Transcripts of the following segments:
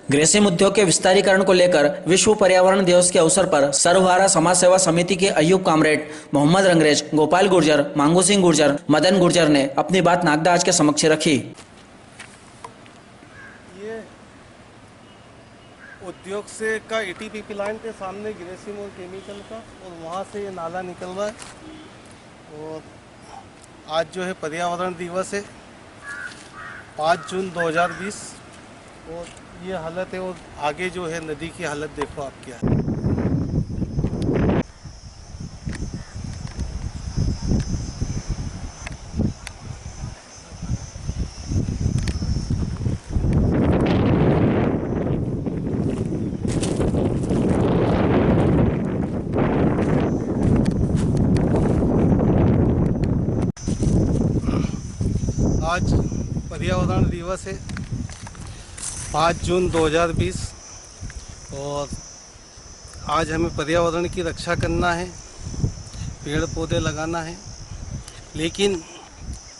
ग्रेसिम उद्योग के विस्तारीकरण को लेकर विश्व पर्यावरण दिवस के अवसर पर सर्वहारा समाज सेवा समिति के अयूब कामरेड, मोहम्मद रंगरेज, गोपाल गुर्जर, मांगू सिंह गुर्जर, मदन गुर्जर ने अपनी बात नागदाज के समक्ष रखी। ये उद्योग से का एटीपी प्लांट के सामने ग्रेसिम और केमिकल का, और वहाँ से ये नाला निकल रहा है। और आज जो है पर्यावरण दिवस है 5 जून 2020, और ये हालत है। और आगे जो है नदी की हालत देखो आप क्या है। आज पर्यावरण दिवस है 5 जून 2020, और आज हमें पर्यावरण की रक्षा करना है, पेड़ पौधे लगाना है। लेकिन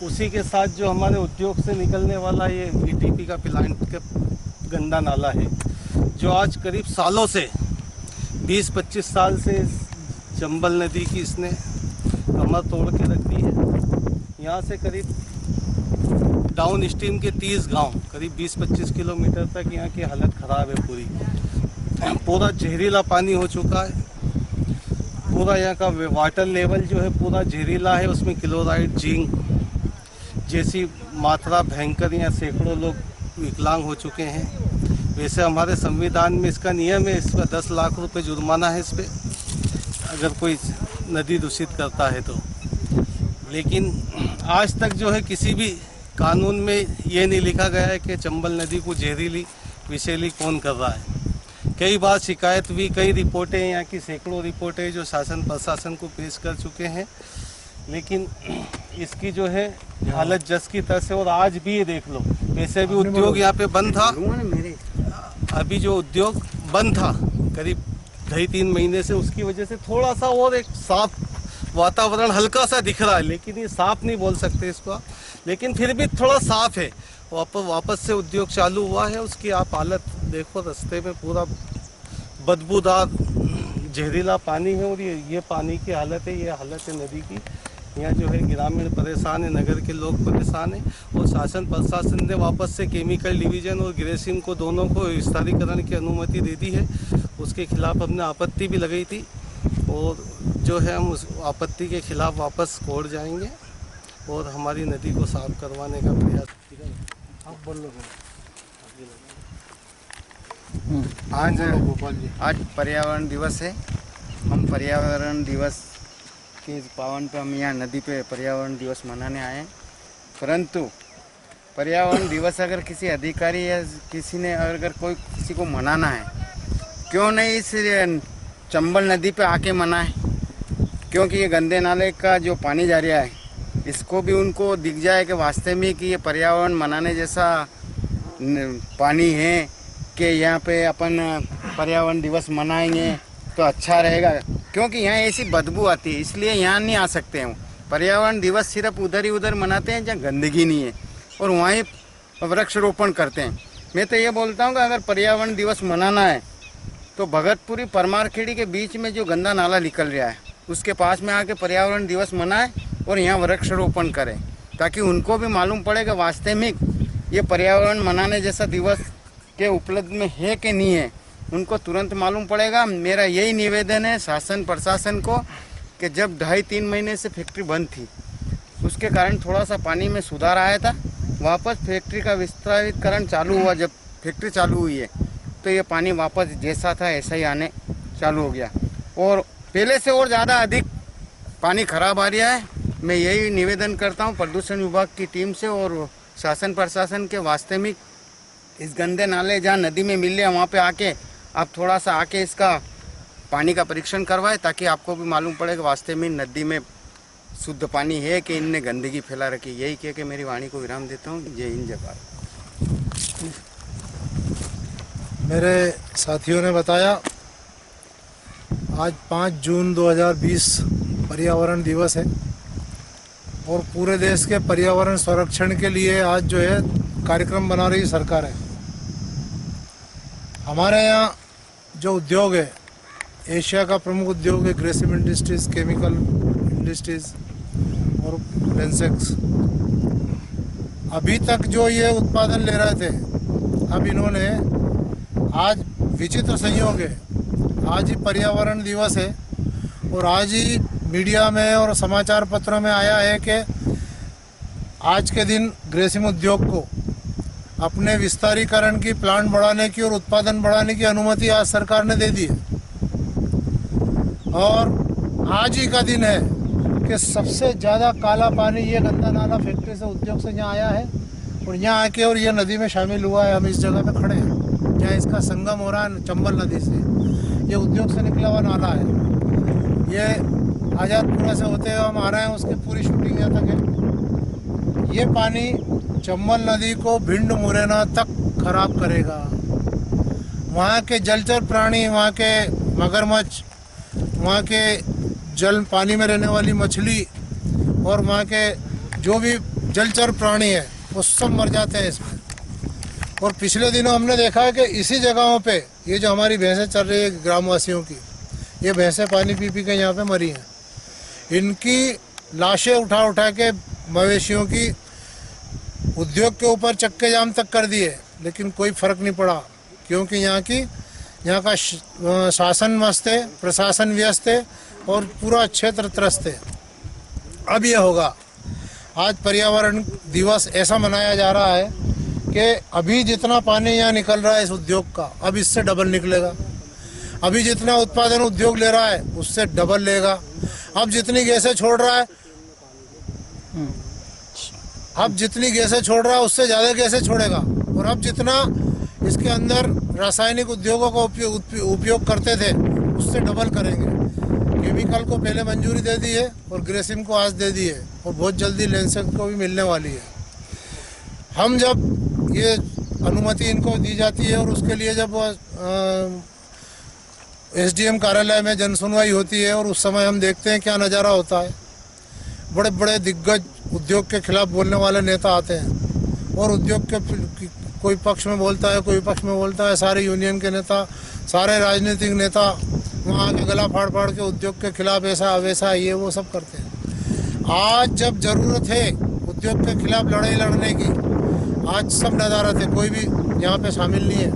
उसी के साथ जो हमारे उद्योग से निकलने वाला ये ईटीपी का प्लांट का गंदा नाला है, जो आज करीब सालों से 20-25 साल से चंबल नदी की इसने कमर तोड़ के रख दी है। यहाँ से करीब डाउन स्ट्रीम के 30 गांव, करीब 20-25 किलोमीटर तक यहाँ की हालत ख़राब है। पूरा जहरीला पानी हो चुका है। पूरा यहाँ का वाटर लेवल जो है पूरा जहरीला है। उसमें क्लोराइड, जिंक जैसी मात्रा भयंकर, यहाँ सैकड़ों लोग विकलांग हो चुके हैं। वैसे हमारे संविधान में इसका नियम है, इस पर 10 लाख रुपए जुर्माना है इस पर, अगर कोई नदी दूषित करता है तो। लेकिन आज तक जो है किसी भी कानून में ये नहीं लिखा गया है कि चंबल नदी को जहरीली विषैली कौन कर रहा है। कई बार शिकायत भी, कई रिपोर्टें, यहाँ की सैकड़ों रिपोर्टें जो शासन प्रशासन को पेश कर चुके हैं, लेकिन इसकी जो है हालत जस की तस है। और आज भी ये देख लो, वैसे भी उद्योग यहाँ पे बंद था। अभी जो उद्योग बंद था करीब 2.5-3 महीने से, उसकी वजह से थोड़ा सा और एक साफ वातावरण हल्का सा दिख रहा है। लेकिन ये साफ नहीं बोल सकते इसको, लेकिन फिर भी थोड़ा साफ है। वापस से उद्योग चालू हुआ है, उसकी आप हालत देखो। रास्ते में पूरा बदबूदार जहरीला पानी है, और ये पानी की हालत है, ये हालत है नदी की। यहाँ जो है ग्रामीण परेशान है, नगर के लोग परेशान हैं। और शासन प्रशासन ने वापस से केमिकल डिवीज़न और ग्रेसिम को, दोनों को विस्तारीकरण की अनुमति दे दी है। उसके खिलाफ हमने आपत्ति भी लगाई थी, और जो है हम उस आपत्ति के खिलाफ वापस कोर्ट जाएंगे और हमारी नदी को साफ करवाने का प्रयास। आप बोल लो। आज पर्यावरण दिवस है। हम पर्यावरण दिवस के पावन पे हम यहाँ नदी पे पर्यावरण दिवस मनाने आए हैं। परंतु पर्यावरण दिवस अगर किसी अधिकारी या किसी ने अगर किसी को मनाना है, क्यों नहीं इस चंबल नदी पे आके मनाए। क्योंकि ये गंदे नाले का जो पानी जा रहा है, इसको भी उनको दिख जाए कि वास्तव में कि ये पर्यावरण मनाने जैसा पानी है, कि यहाँ पे अपन पर्यावरण दिवस मनाएंगे तो अच्छा रहेगा। क्योंकि यहाँ ऐसी बदबू आती है, इसलिए यहाँ नहीं आ सकते हैं। पर्यावरण दिवस सिर्फ उधर मनाते हैं जहाँ गंदगी नहीं है, और वहीं वृक्षारोपण करते हैं। मैं तो ये बोलता हूँ कि अगर पर्यावरण दिवस मनाना है तो भगतपुरी परमारखेड़ी के बीच में जो गंदा नाला निकल रहा है, उसके पास में आके पर्यावरण दिवस मनाए और यहाँ वृक्षारोपण करें, ताकि उनको भी मालूम पड़े कि वास्तविक ये पर्यावरण मनाने जैसा दिवस के उपलब्ध में है कि नहीं है। उनको तुरंत मालूम पड़ेगा। मेरा यही निवेदन है शासन प्रशासन को कि जब 2.5-3 महीने से फैक्ट्री बंद थी, उसके कारण थोड़ा सा पानी में सुधार आया था। वापस फैक्ट्री का विस्तारीकरण चालू हुआ, जब फैक्ट्री चालू हुई है तो ये पानी वापस जैसा था ऐसा ही आने चालू हो गया, और पहले से और ज़्यादा अधिक पानी खराब आ रहा है। मैं यही निवेदन करता हूँ प्रदूषण विभाग की टीम से और शासन प्रशासन के, वास्तविक इस गंदे नाले जहाँ नदी में मिल रहे हैं वहाँ पे आके आप थोड़ा सा आके इसका पानी का परीक्षण करवाएं, ताकि आपको भी मालूम पड़े कि वास्तव में नदी में शुद्ध पानी है कि इनने गंदगी फैला रखी। यही कह के मेरी वाणी को विराम देता हूँ। जय हिंद, जय भारत। मेरे साथियों ने बताया आज 5 जून 2020 पर्यावरण दिवस है, और पूरे देश के पर्यावरण संरक्षण के लिए आज जो है कार्यक्रम बना रही सरकार है। हमारे यहाँ जो उद्योग है, एशिया का प्रमुख उद्योग है ग्रेसिम इंडस्ट्रीज़, केमिकल इंडस्ट्रीज़ और लेंसेक्स। अभी तक जो ये उत्पादन ले रहे थे, अब इन्होंने आज विचित्र संयोग है, आज ही पर्यावरण दिवस है और आज ही मीडिया में और समाचार पत्रों में आया है कि आज के दिन ग्रेसिम उद्योग को अपने विस्तारीकरण की, प्लांट बढ़ाने की और उत्पादन बढ़ाने की अनुमति आज सरकार ने दे दी है। और आज ही का दिन है कि सबसे ज़्यादा काला पानी ये गंदा नाला फैक्ट्री से, उद्योग से यहाँ आया है और यहाँ आके और ये नदी में शामिल हुआ है। हम इस जगह पे खड़े हैं जहाँ इसका संगम हो रहा है चंबल नदी से। ये उद्योग से निकला हुआ नाला है। ये आज़ादपुरा से होते हुए हम आ रहे हैं, उसकी पूरी शूटिंग यहाँ तक है। ये पानी चंबल नदी को भिंड मुरैना तक खराब करेगा। वहाँ के जलचर प्राणी, वहाँ के मगरमच्छ, वहाँ के जल पानी में रहने वाली मछली और वहाँ के जो भी जलचर प्राणी है वो सब मर जाते हैं इसमें। और पिछले दिनों हमने देखा है कि इसी जगहों पे ये जो हमारी भैंसें चल रही है ग्रामवासियों की, ये भैंसें पानी पी पी के यहाँ पे मरी हैं। इनकी लाशें उठा उठा के मवेशियों की उद्योग के ऊपर चक्के जाम तक कर दिए, लेकिन कोई फर्क नहीं पड़ा, क्योंकि यहाँ का शासन मस्त है, प्रशासन व्यस्त है और पूरा क्षेत्र त्रस्त है। अब ये होगा, आज पर्यावरण दिवस ऐसा मनाया जा रहा है कि अभी जितना पानी यहाँ निकल रहा है इस उद्योग का, अब इससे डबल निकलेगा। अभी जितना उत्पादन उद्योग ले रहा है उससे डबल लेगा। अब जितनी गैसें छोड़ रहा है, उससे ज़्यादा गैसें छोड़ेगा। और अब जितना इसके अंदर रासायनिक उद्योगों का उपयोग करते थे उससे डबल करेंगे। केमिकल को पहले मंजूरी दे दी है और ग्रेसिम को आज दे दी है और बहुत जल्दी लेंसेक्स को भी मिलने वाली है। हम जब ये अनुमति इनको दी जाती है और उसके लिए जब एसडीएम कार्यालय में जनसुनवाई होती है और उस समय हम देखते हैं क्या नज़ारा होता है। बड़े बड़े दिग्गज उद्योग के खिलाफ बोलने वाले नेता आते हैं और उद्योग के कोई पक्ष में बोलता है, कोई विपक्ष में बोलता है। सारे यूनियन के नेता, सारे राजनीतिक नेता वहाँ के गला फाड़ फाड़ के उद्योग के खिलाफ ऐसा वैसा ये वो सब करते हैं। आज जब ज़रूरत है उद्योग के खिलाफ लड़ाई लड़ने की, आज सब नदारत है, कोई भी यहाँ पे शामिल नहीं है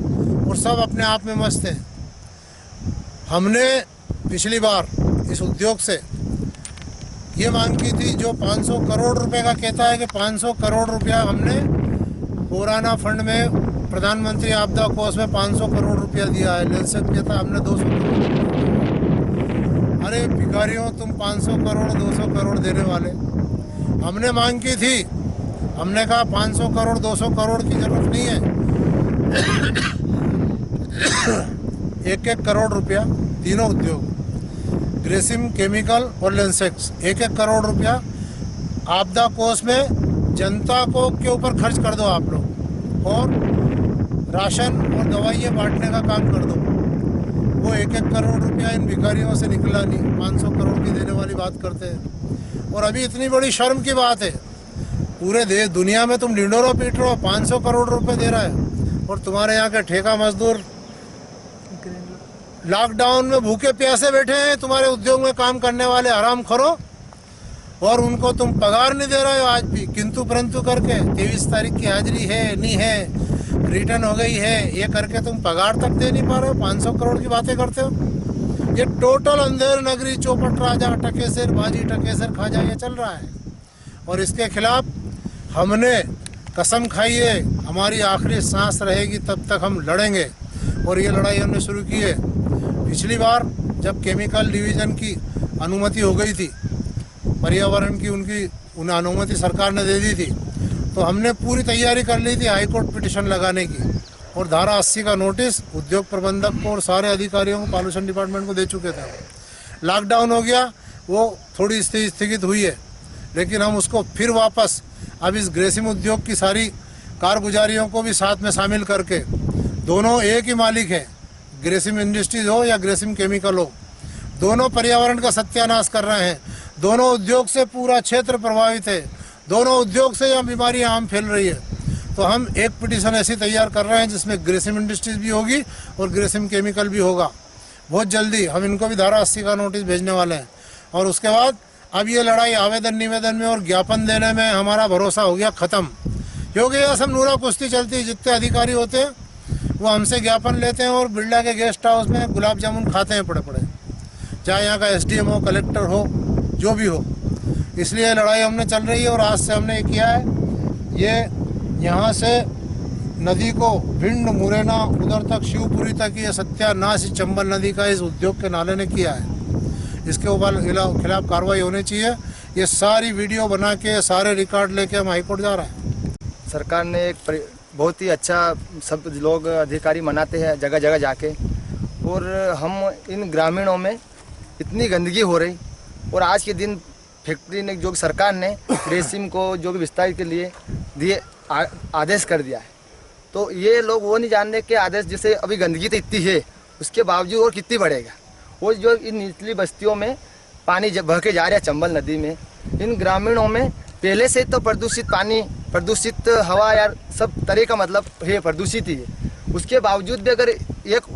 और सब अपने आप में मस्त हैं। हमने पिछली बार इस उद्योग से ये मांग की थी, जो 500 करोड़ रुपए का कहता है कि 500 करोड़ रुपया हमने पुराना फंड में प्रधानमंत्री आपदा कोष में 500 करोड़ रुपया दिया है। लेंसेक्स कहता हमने 200 करोड़। अरे भिखारियों, तुम 500 करोड़ 200 करोड़ देने वाले। हमने मांग की थी, हमने कहा 500 करोड़ 200 करोड़ की जरूरत नहीं है, 1-1 करोड़ रुपया तीनों उद्योग, ग्रेसिम, केमिकल और लेंसेक्स, 1-1 करोड़ रुपया आपदा कोष में जनता को के ऊपर खर्च कर दो आप लोग, और राशन और दवाइयाँ बांटने का काम कर दो। वो 1-1 करोड़ रुपया इन भिखारियों से निकला नहीं, 500 करोड़ की देने वाली बात करते हैं। और अभी इतनी बड़ी शर्म की बात है, पूरे देश दुनिया में तुम ढिंडोरा पीट रहे हो, 500 करोड़ रुपए दे रहा है और तुम्हारे यहाँ के ठेका मजदूर लॉकडाउन में भूखे प्यासे बैठे हैं, तुम्हारे उद्योग में काम करने वाले हराम खोरो, और उनको तुम पगार नहीं दे रहे हो आज भी, किंतु परंतु करके 23 तारीख की हाजिरी है नहीं है, रिटर्न हो गई है, ये करके तुम पगार तक दे नहीं पा रहे हो, 500 करोड़ की बातें करते हो। ये टोटल अंधेर नगरी, चौपट राजा, टकेसर बाजी, टकेसर खाजा, ये चल रहा है। और इसके खिलाफ हमने कसम खाई है, हमारी आखिरी सांस रहेगी तब तक हम लड़ेंगे, और ये लड़ाई हमने शुरू की है। पिछली बार जब केमिकल डिवीज़न की अनुमति हो गई थी, पर्यावरण की उन अनुमति सरकार ने दे दी थी, तो हमने पूरी तैयारी कर ली थी हाई कोर्ट पिटिशन लगाने की, और धारा 80 का नोटिस उद्योग प्रबंधक को और सारे अधिकारियों को, पॉल्यूशन डिपार्टमेंट को दे चुके थे। लॉकडाउन हो गया, वो थोड़ी स्थगित हुई है, लेकिन हम उसको फिर वापस अब इस ग्रेसिम उद्योग की सारी कारगुजारियों को भी साथ में शामिल करके, दोनों एक ही मालिक है, ग्रेसिम इंडस्ट्रीज हो या ग्रेसिम केमिकल हो, दोनों पर्यावरण का सत्यानाश कर रहे हैं। दोनों उद्योग से पूरा क्षेत्र प्रभावित है, दोनों उद्योग से यहाँ बीमारी आम फैल रही है। तो तो हम एक पिटीशन ऐसी तैयार कर रहे हैं जिसमें ग्रेसिम इंडस्ट्रीज भी होगी और ग्रेसिम केमिकल भी होगा। बहुत जल्दी हम इनको भी धारा 80 का नोटिस भेजने वाले हैं। और उसके बाद अब ये लड़ाई आवेदन निवेदन में और ज्ञापन देने में हमारा भरोसा हो गया ख़त्म, क्योंकि यह सब नूरा कुश्ती चलती है। जितने अधिकारी होते हैं वो हमसे ज्ञापन लेते हैं और बिरला के गेस्ट हाउस में गुलाब जामुन खाते हैं पड़े पड़े, चाहे यहाँ का SDM हो, कलेक्टर हो, जो भी हो। इसलिए लड़ाई हमने चल रही है और आज से हमने ये किया है, ये यहाँ से नदी को भिंड मुरैना उधर तक शिवपुरी तक ये सत्यानाश चंबल नदी का इस उद्योग के नाले ने किया है। इसके ऊपर खिलाफ कार्रवाई होनी चाहिए। ये सारी वीडियो बना के सारे रिकॉर्ड लेके हम हाईकोर्ट जा रहे हैं। सरकार ने एक बहुत ही अच्छा, सब लोग अधिकारी मनाते हैं जगह जगह जाके, और हम इन ग्रामीणों में इतनी गंदगी हो रही, और आज के दिन फैक्ट्री ने जो सरकार ने ग्रेसिम को जो भी विस्तार के लिए दिए आदेश कर दिया है, तो ये लोग वो नहीं जानते कि आदेश जैसे अभी गंदगी तो इतनी है उसके बावजूद और कितनी बढ़ेगा। वो जो इन निचली बस्तियों में पानी बह के जा रहा है चंबल नदी में, इन ग्रामीणों में पहले से तो प्रदूषित पानी, प्रदूषित हवा या सब तरह का मतलब है, प्रदूषित ही है। उसके बावजूद भी अगर एक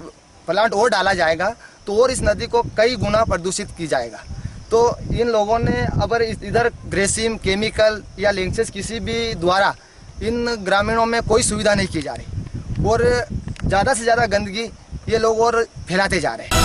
प्लांट और डाला जाएगा तो और इस नदी को कई गुना प्रदूषित की जाएगा। तो इन लोगों ने अगर इधर ग्रेसिम केमिकल या लिंक्सेस किसी भी द्वारा इन ग्रामीणों में कोई सुविधा नहीं की जा रही, और ज़्यादा से ज़्यादा गंदगी ये लोग और फैलाते जा रहे हैं।